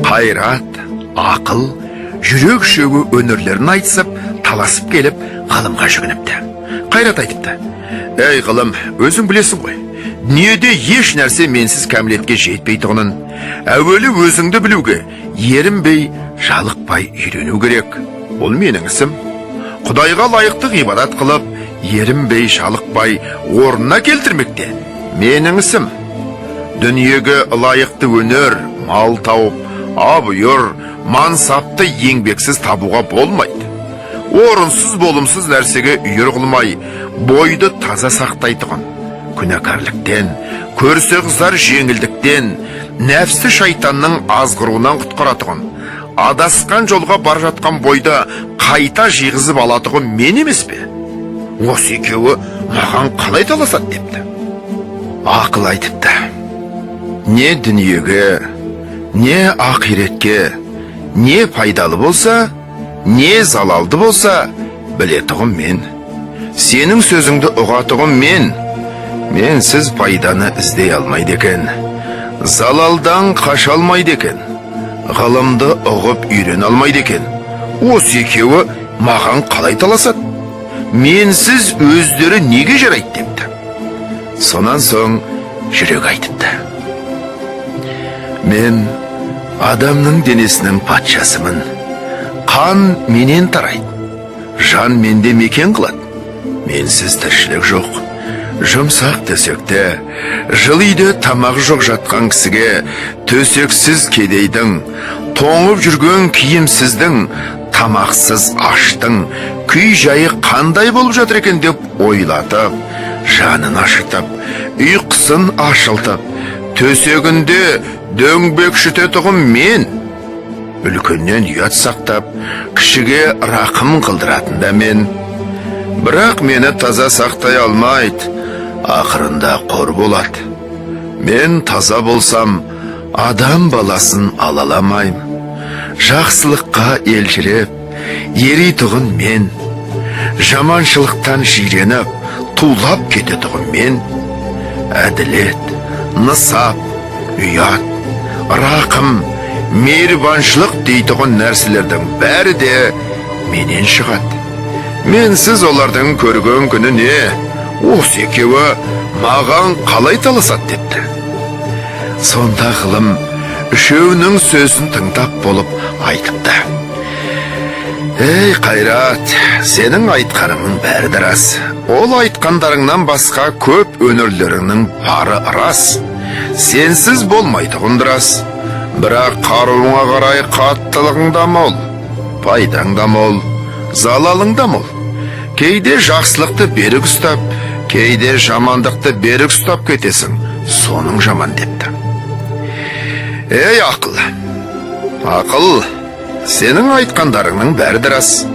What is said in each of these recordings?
Қайрат, ақыл, жүрек шөгу өнерлерін айтысып, таласып келіп, ғылымға жүгініпті. Қайрат айтыпты: «Ей ғылым, өзің білесің ғой, дүниеде еш нәрсе менсіз кәмілетке жетпейтұғынын. Әуелі өзіңді білуге, ерінбей, жалықпай үйрену керек. Ол менің ісім. Құдайға лайықты ғибадат қылып, ерінбей, жалықпай, орнына келтірмекте менің ісім. Дүниеге лайықты өнер, мал тауып, абыйыр, мансапты еңбексіз табуға болмайды. Орынсыз болымсыз нәрсеге үйір қылмай, бойды таза сақтайтұғын. Күнәкарліктен, көрсе қыздар жеңілдіктен, нәпсі шайтанның азғыруынан құтқаратұғын. Адасқан жолға бар жатқан бойда қайта жиғызып алатұғын мен емес пе? Осы екеуі маған қалай таласады депті. Ақыл айтыпты: не дүниеге, не ақиретке, не пайдалы болса, не залалды болса, білетұғым мен. Сенің сөзіңді ұғатұғым мен. Менсіз пайданы іздей алмайды екен, залалдан қаша алмайды екен, ғылымды ұғып үйрен алмайды екен. Осы екеуі маған қалай таласады? Менсіз өздері неге жарайды депті. Сонан соң жүрек айтыпты: мен адамның денесінің патшасымын. Қан менен тарайды, жан менде мекен қылады. Менсіз тіршілік жоқ. Жұмсақ төсекте, жылы үйде тамақ жоқ жатқан кісіге, төсексіз кедейдің, тоңып жүрген киімсіздің, тамақсыз аштың күй жайы қандай болып жатыр екен деп ойлатып, жанын ашытып, ұйқысын ашылтып, төсегінде дөңбекшітетұғым мен. Үлкеннен ұят сақтап, кішіге рақым қылдыратын да мен. Бірақ мені таза сақтай алмайды, ақырында қор болады. Мен таза болсам, адам баласын алаламайым. Жақсылыққа елжіреп, еритұғын мен. Жаманшылықтан жиреніп, тулап кететұғын мен. Әділет, нысап, ұят, рақым, мейірбаншылық дейтұғын нәрселердің бәрі де менен шығады. Менсіз олардың көрген күні не? Осы екеуі маған қалай таласады депті. Сонда ғылым үшеуінің сөзін тыңдап болып айтыпты: ей Қайрат, сенің айтқаныңның бәрі де рас. Ол айтқандарыңнан басқа көп өнерлеріңнің бары рас. Сенсіз болмайтұғын рас. Бірақ қаруыңа қарай қаттылығың да мол, пайдаң да мол, залалың да мол. Кейде жақсылықты берік ұстап, кейде жамандықты берік ұстап кетесің, соның жаман депті. Ей ақыл, ақыл, сенің айтқандарыңның бәрі де рас.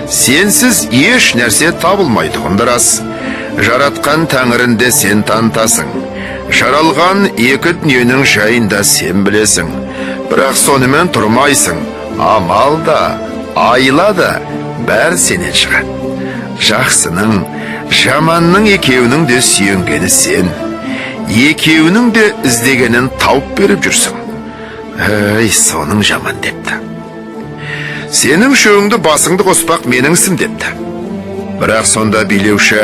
Сенсіз еш нәрсе табылмайтұғын да рас. Жаратқан тәңірінде сен танытасың. Жаралған екі дүниенің жайында сен білесің. Бірақ сонымен тұрмайсың. Амал да, айла да бәрі сенен шығады. Жақсының, жаманның екеуінің де сүйенгені сен. Екеуінің де іздегенін тауып беріп жүрсің. Ей, соның жаман депті. Сенің шөңді басыңды қоспақ менің ісім депті. Бірақ сонда билеуші,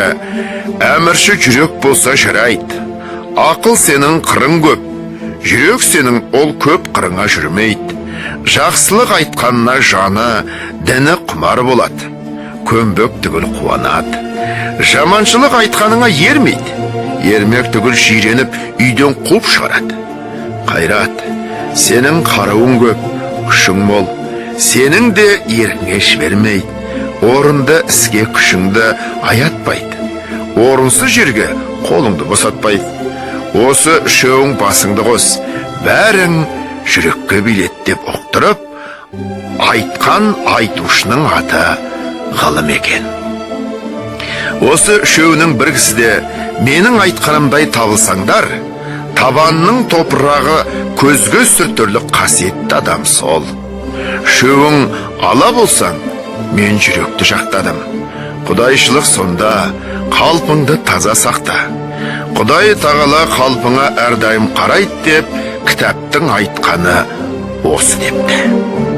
әмірші жүрек болса жарайды. Ақыл сенің қырың көп, жүрек сенің ол көп қырыңа жүрмейді. Жақсылық айтқанына жаны, діні құмар болады. Көмбек түгіл қуанады. Жаманшылық айтқаныңа ермейді. Ермек түгіл жиреніп, үйден қуып шығарады. Қайрат, сенің қаруың көп, күшің мол. Сенің де еріңе жібермейді. Орынды іске күшіңді аятпайды. Орынсыз жерге қолыңды босатпайды. Осы үшеуің басыңды қос, бәрің жүрекке билет деп ұқтырып, айтқан айтушының аты ғылым екен. Осы үшеуінің бір кісі де менің айтқанымдай табылсаңдар, табанның топырағы көзге сүртерлік қасиетті адам сол. Үшеуің ала болсаң, мен жүректі жақтадым. Құдайшылық сонда, қалпыңды таза сақта. Құдай тағала қалпыңа әрдайым қарайды деп, кітаптың айтқаны осы депті.